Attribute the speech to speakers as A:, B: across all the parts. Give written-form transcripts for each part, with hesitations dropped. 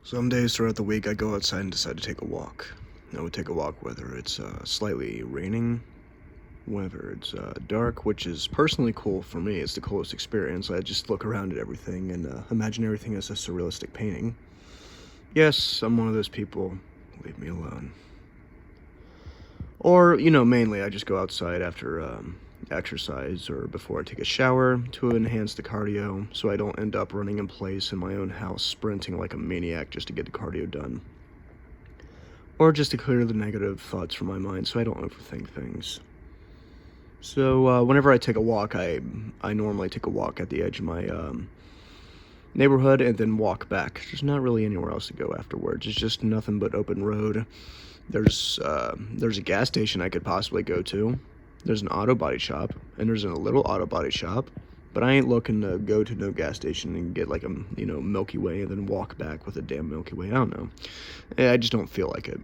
A: Some days throughout the week, I go outside and decide to take a walk. I would take a walk whether it's slightly raining, whether it's dark, which is personally cool for me. It's the coolest experience. I just look around at everything and imagine everything as a surrealistic painting. Yes, I'm one of those people. Leave me alone. Or, mainly I just go outside after exercise or before I take a shower to enhance the cardio so I don't end up running in place in my own house sprinting like a maniac just to get the cardio done. Or just to clear the negative thoughts from my mind so I don't overthink things. So whenever I take a walk, I normally take a walk at the edge of my neighborhood and then walk back. There's not really anywhere else to go afterwards. It's just nothing but open road. There's a gas station I could possibly go to. There's an auto body shop, and there's a little auto body shop, but I ain't looking to go to no gas station and get like a, Milky Way and then walk back with a damn Milky Way. I don't know. I just don't feel like it.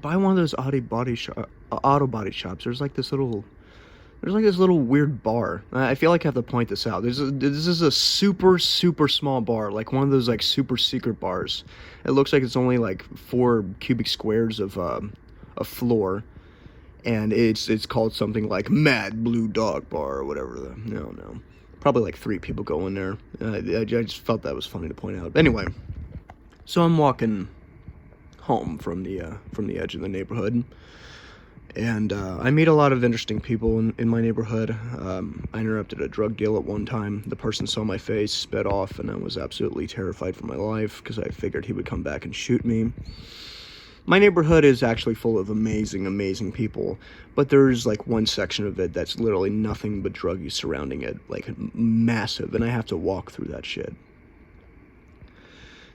A: Buy one of those auto body shops. There's this little weird bar. I feel like I have to point this out. This is a super, super small bar, like one of those like super secret bars. It looks like it's only like 4 cubic squares of a floor, and it's called something like Mad Blue Dog Bar or whatever. No, probably like 3 people go in there. I just felt that was funny to point out. Anyway, so I'm walking home from the edge of the neighborhood. And I meet a lot of interesting people in my neighborhood. I interrupted a drug deal at one time. The person saw my face, sped off, and I was absolutely terrified for my life because I figured he would come back and shoot me. My neighborhood is actually full of amazing, amazing people, but there's like one section of it that's literally nothing but drug use surrounding it, like massive, and I have to walk through that shit.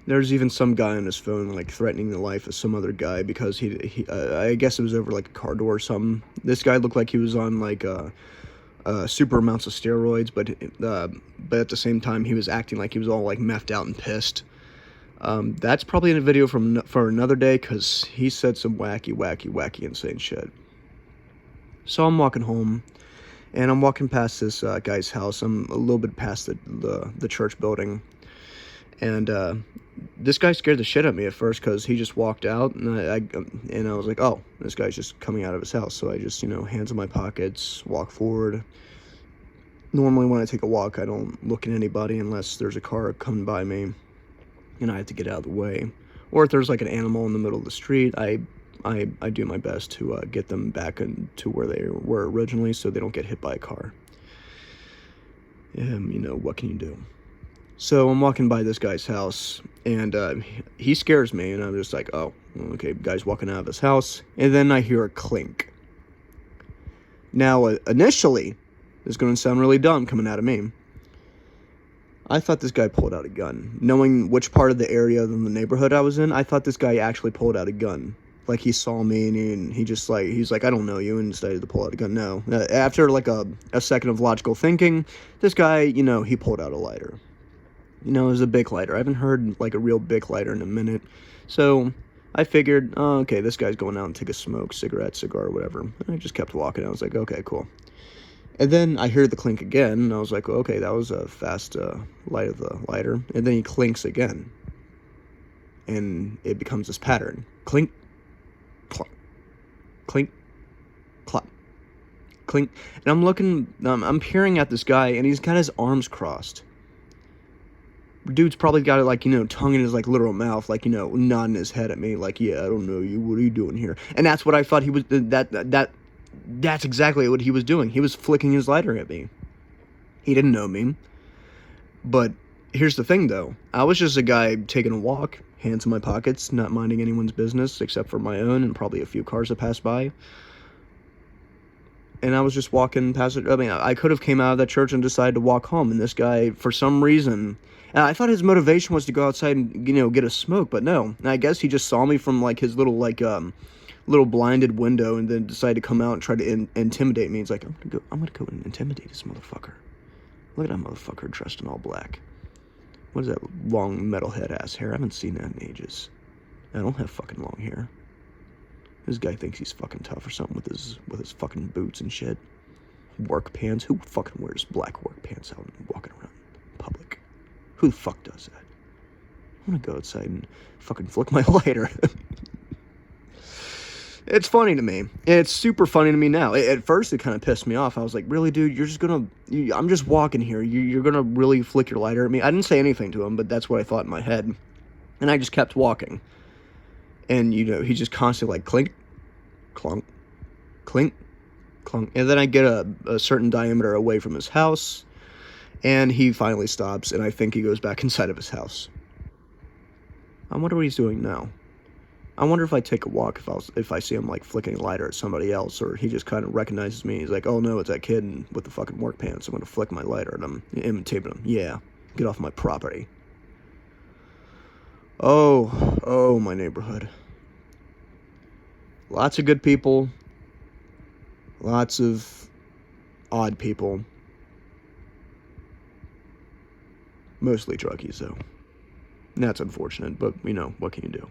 A: There's even some guy on his phone, like, threatening the life of some other guy because I guess it was over, like, a car door or something. This guy looked like he was on, like, super amounts of steroids, but at the same time, he was acting like he was all, like, methed out and pissed. That's probably in a video for another day, because he said some wacky, insane shit. So I'm walking home, and I'm walking past this guy's house. I'm a little bit past the church building. And this guy scared the shit out of me at first because he just walked out, and I was like, oh, this guy's just coming out of his house. So I just, hands in my pockets, walk forward. Normally when I take a walk, I don't look at anybody unless there's a car coming by me and I have to get out of the way. Or if there's like an animal in the middle of the street, I do my best to get them back to where they were originally so they don't get hit by a car. What can you do? So I'm walking by this guy's house, and he scares me, and I'm just like, oh, okay, guy's walking out of his house, and then I hear a clink. Now, initially, this is going to sound really dumb coming out of me. I thought this guy pulled out a gun. Knowing which part of the area in the neighborhood I was in, I thought this guy actually pulled out a gun. Like, he saw me, and he's like, I don't know you, and decided to pull out a gun. No. After, like, a second of logical thinking, this guy, he pulled out a lighter. It was a Bic lighter. I haven't heard, like, a real Bic lighter in a minute. So I figured, oh, okay, this guy's going out and take a smoke, cigar, whatever. And I just kept walking. I was like, okay, cool. And then I heard the clink again, and I was like, well, okay, that was a fast light of the lighter. And then he clinks again. And it becomes this pattern. Clink, clunk, clink, clop, clink. And I'm looking, I'm peering at this guy, and he's got his arms crossed. Dude's probably got it, like, tongue in his, like, literal mouth, like, nodding his head at me, like, yeah, I don't know you, what are you doing here? And that's what I thought he was, that's exactly what he was doing. He was flicking his lighter at me. He didn't know me. But here's the thing, though. I was just a guy taking a walk, hands in my pockets, not minding anyone's business, except for my own, and probably a few cars that passed by. And I was just walking past it. I mean, I could have came out of that church and decided to walk home, and this guy, for some reason, and I thought his motivation was to go outside and, get a smoke, but no. And I guess he just saw me from, like, his little, like, little blinded window and then decided to come out and try to intimidate me. He's like, I'm gonna go and intimidate this motherfucker. Look at that motherfucker dressed in all black. What is that long metalhead-ass hair? I haven't seen that in ages. I don't have fucking long hair. This guy thinks he's fucking tough or something with his fucking boots and shit. Work pants? Who fucking wears black work pants out and walking around in public? Who the fuck does that? I'm gonna go outside and fucking flick my lighter. It's funny to me. It's super funny to me now. At first, it kind of pissed me off. I was like, really, dude, you're just gonna... I'm just walking here. You're gonna really flick your lighter at me? I didn't say anything to him, but that's what I thought in my head. And I just kept walking. And, he just constantly, like, clink, clunk, clink, clunk. And then I get a certain diameter away from his house, and he finally stops, and I think he goes back inside of his house. I wonder what he's doing now. I wonder if I take a walk, if I see him, like, flicking a lighter at somebody else, or he just kind of recognizes me. He's like, oh, no, it's that kid with the fucking work pants. I'm going to flick my lighter at him, imitating him. Yeah, get off my property. Oh, my neighborhood. Lots of good people. Lots of odd people. Mostly druggies, though. And that's unfortunate, but, what can you do?